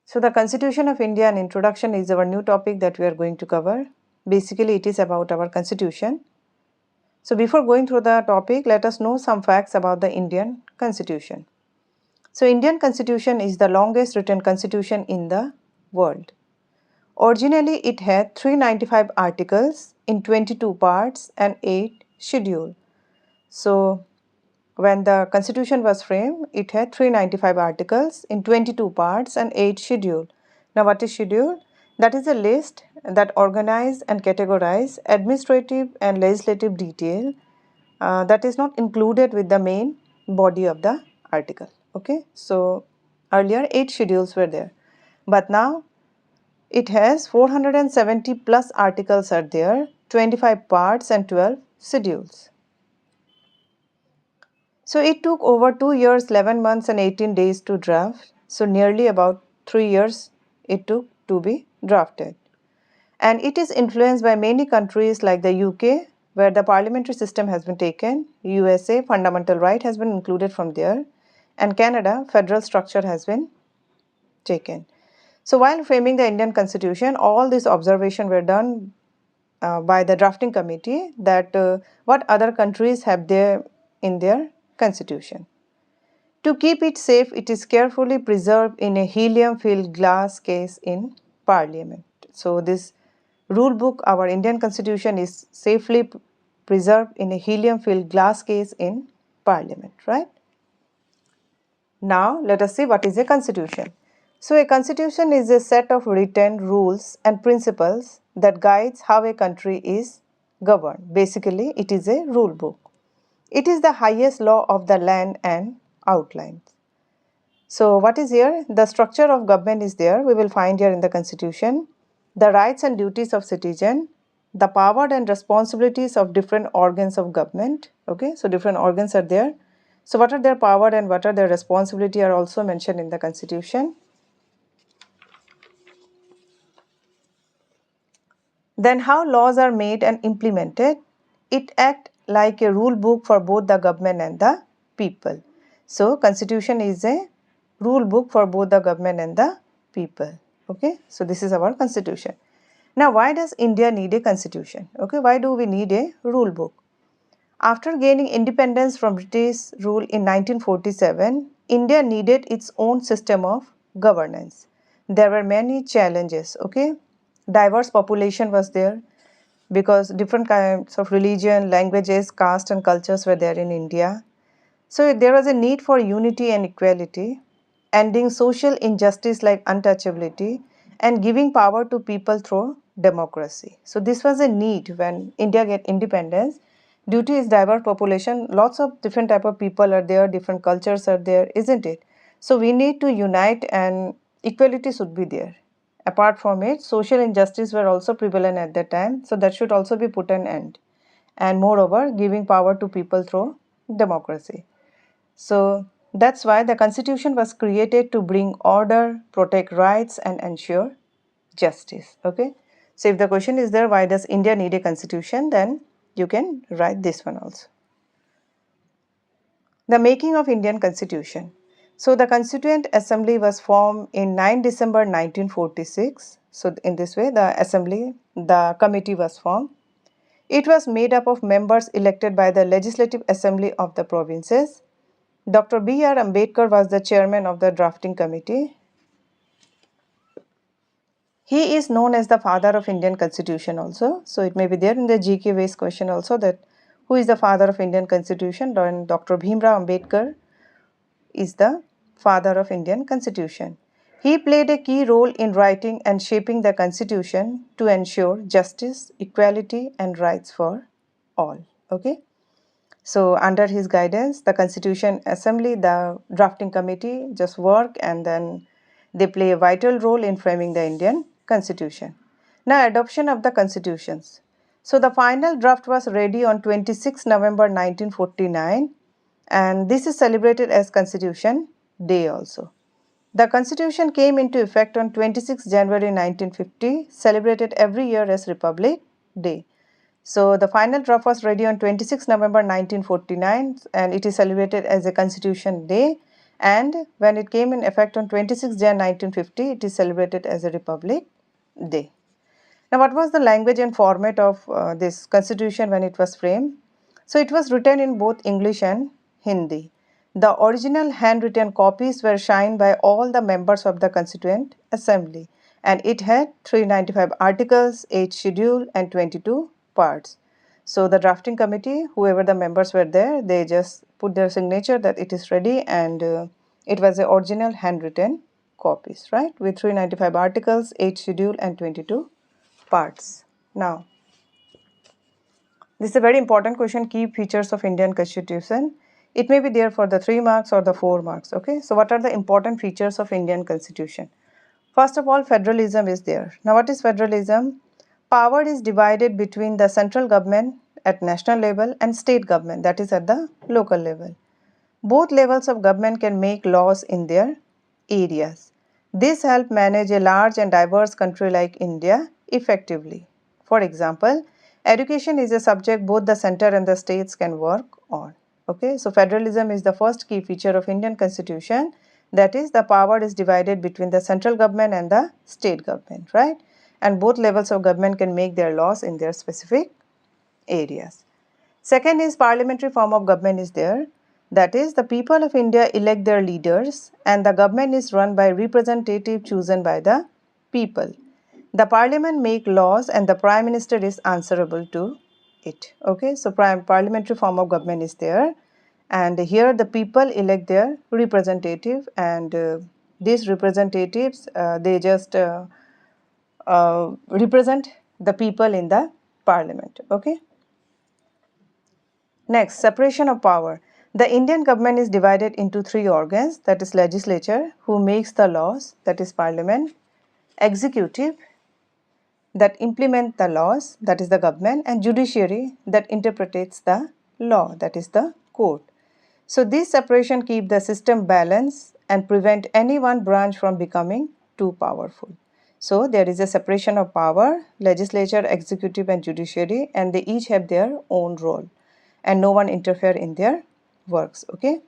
So the Constitution of India and Introduction is our new topic that we are going to cover. Basically, it is about our Constitution. So before going through the topic, let us know some facts about the Indian Constitution. So Indian Constitution is the longest written constitution in the world. Originally, it had 395 articles in 22 parts and 8 schedules. So when the constitution was framed, it had 395 articles in 22 parts and 8 schedules. Now what is schedule? That is a list that organize and categorize administrative and legislative detail that is not included with the main body of the article. Okay, so earlier 8 schedules were there, but now it has 470 plus articles are there, 25 parts and 12 schedules. So it took over 2 years, 11 months and 18 days to draft. So nearly about 3 years it took to be drafted. And it is influenced by many countries like the UK, where the parliamentary system has been taken, USA, fundamental right has been included from there, and Canada, federal structure has been taken. So while framing the Indian Constitution, all these observations were done by the drafting committee that what other countries have there in their constitution. To keep it safe, it is carefully preserved in a helium-filled glass case in Parliament. So this rule book, our Indian Constitution, is safely preserved in a helium-filled glass case in Parliament, right? Now let us see what is a constitution. So a constitution is a set of written rules and principles that guides how a country is governed. Basically, it is a rule book. It is the highest law of the land and outlines. So what is here? The structure of government is there. We will find here in the constitution. The rights and duties of citizen, the power and responsibilities of different organs of government. Okay, so different organs are there. So what are their power and what are their responsibility are also mentioned in the constitution. Then how laws are made and implemented. It acts like a rule book for both the government and the people. So constitution is a rule book for both the government and the people. Okay, so this is our constitution. Now why does India need a constitution? Okay, why do we need a rule book? After gaining independence from British rule in 1947, India needed its own system of governance. There were many challenges, okay? Diverse population was there because different kinds of religion, languages, caste and cultures were there in India. So there was a need for unity and equality, ending social injustice like untouchability and giving power to people through democracy. So this was a need when India get independence. Due to its diverse population, lots of different type of people are there, different cultures are there, isn't it? So we need to unite and equality should be there. Apart from it, social injustice were also prevalent at that time, so that should also be put an end. And moreover, giving power to people through democracy. So that's why the constitution was created to bring order, protect rights and ensure justice. Okay. So if the question is there, why does India need a constitution, then you can write this one also. The making of Indian Constitution. So the Constituent Assembly was formed in 9 December 1946. So in this way the committee was formed. It was made up of members elected by the Legislative Assembly of the provinces. Dr. B.R. Ambedkar was the chairman of the drafting committee. He is known as the father of Indian Constitution also. So it may be there in the GK based question also that who is the father of Indian Constitution? Then Dr. Bhimrao Ambedkar is the father of Indian Constitution. He played a key role in writing and shaping the Constitution to ensure justice, equality and rights for all. Okay. So under his guidance, the Constitution Assembly, the drafting committee just work and then they play a vital role in framing the Indian Constitution. Now adoption of the constitutions. So the final draft was ready on 26 November 1949 and this is celebrated as Constitution Day also. The Constitution came into effect on 26 January 1950, celebrated every year as Republic Day. So the final draft was ready on 26 November 1949 and it is celebrated as a Constitution Day and when it came in effect on 26 Jan 1950, it is celebrated as a Republic Day. Now, what was the language and format of this constitution when it was framed? So, it was written in both English and Hindi. The original handwritten copies were signed by all the members of the Constituent Assembly, and it had 395 articles, 8 schedule and 22 parts. So the drafting committee, whoever the members were there, they just put their signature that it is ready, and it was the original handwritten copies, right, with 395 articles, 8 schedule and 22 parts. Now, this is a very important question, key features of Indian Constitution. It may be there for the 3 marks or the 4 marks, okay. So what are the important features of Indian Constitution? First of all, federalism is there. Now, what is federalism? Power is divided between the central government at national level and state government, that is at the local level. Both levels of government can make laws in their areas. This helps manage a large and diverse country like India effectively. For example, education is a subject both the center and the states can work on. Okay, so federalism is the first key feature of Indian Constitution. That is, the power is divided between the central government and the state government, right? And both levels of government can make their laws in their specific areas. Second is parliamentary form of government is there. That is, the people of India elect their leaders and the government is run by representative chosen by the people. The parliament make laws and the prime minister is answerable to it. Okay, so parliamentary form of government is there, and here the people elect their representative, and these representatives they just represent the people in the parliament. Okay. Next, separation of power. The Indian government is divided into 3 organs, that is legislature, who makes the laws, that is parliament, executive, that implement the laws, that is the government, and judiciary, that interprets the law, that is the court. So this separation keep the system balanced and prevent any one branch from becoming too powerful. So there is a separation of power, legislature, executive and judiciary, and they each have their own role and no one interfere in their works. Okay.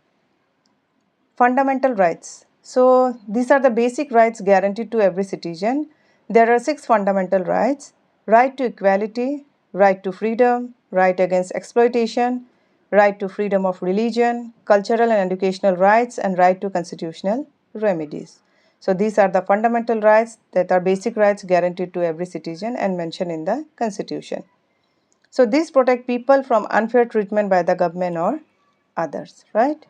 Fundamental rights. So these are the basic rights guaranteed to every citizen. There are 6 fundamental rights: right to equality, right to freedom, right against exploitation, right to freedom of religion, cultural and educational rights, and right to constitutional remedies. So these are the fundamental rights that are basic rights guaranteed to every citizen and mentioned in the Constitution. So these protect people from unfair treatment by the government or others, right?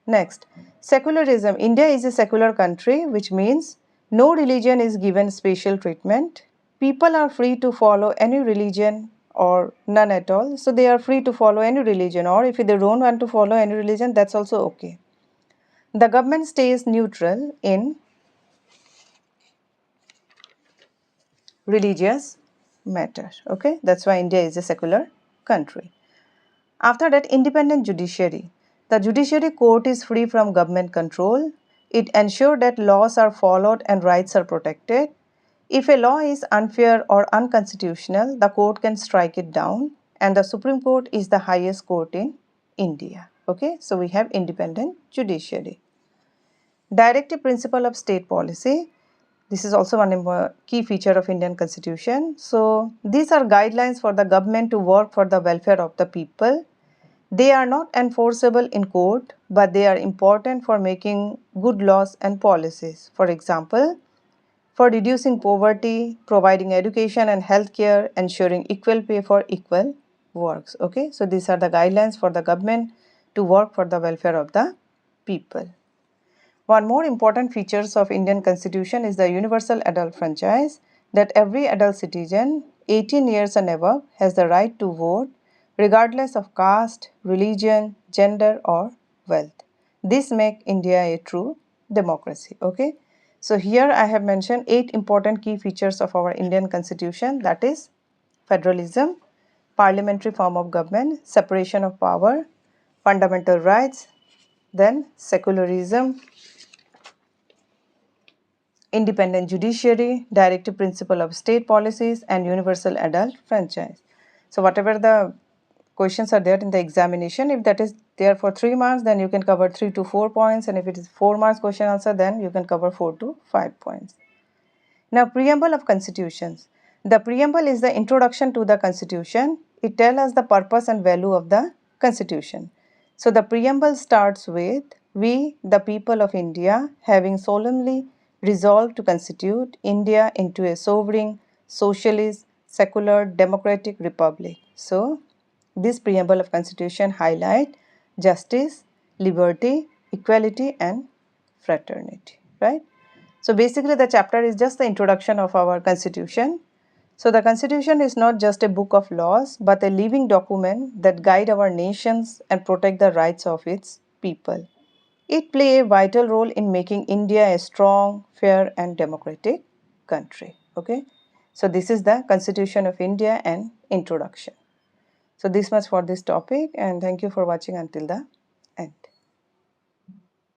Next, secularism. India is a secular country, which means no religion is given special treatment. People are free to follow any religion or none at all. So they are free to follow any religion, or if they don't want to follow any religion, that's also okay. The government stays neutral in religious matter. Okay, that's why India is a secular country. After that, independent judiciary. The judiciary court is free from government control. It ensures that laws are followed and rights are protected. If a law is unfair or unconstitutional, the court can strike it down, and the Supreme Court is the highest court in India. Okay, so we have independent judiciary. Directive principle of state policy. This is also one key feature of Indian Constitution. So these are guidelines for the government to work for the welfare of the people. They are not enforceable in court, but they are important for making good laws and policies. For example, for reducing poverty, providing education and healthcare, ensuring equal pay for equal works. Okay, so these are the guidelines for the government to work for the welfare of the people. One more important features of Indian Constitution is the universal adult franchise, that every adult citizen 18 years and above has the right to vote regardless of caste, religion, gender or wealth. This makes India a true democracy. Okay. So here I have mentioned 8 important key features of our Indian Constitution, that is federalism, parliamentary form of government, separation of power, fundamental rights, then secularism, independent judiciary, directive principle of state policies, and universal adult franchise. So whatever the questions are there in the examination. If that is there for 3 marks, then you can cover 3 to 4 points, and if it is 4 marks question answer, then you can cover 4 to 5 points. Now, preamble of constitutions. The preamble is the introduction to the constitution. It tells us the purpose and value of the constitution. So, the preamble starts with, "We, the people of India, having solemnly resolved to constitute India into a sovereign, socialist, secular, democratic republic." So, this preamble of constitution highlight justice, liberty, equality and fraternity, right? So basically the chapter is just the introduction of our constitution. So the constitution is not just a book of laws, but a living document that guide our nations and protect the rights of its people. It play a vital role in making India a strong, fair and democratic country. Okay. So this is the Constitution of India and introduction. So this much for this topic, and thank you for watching until the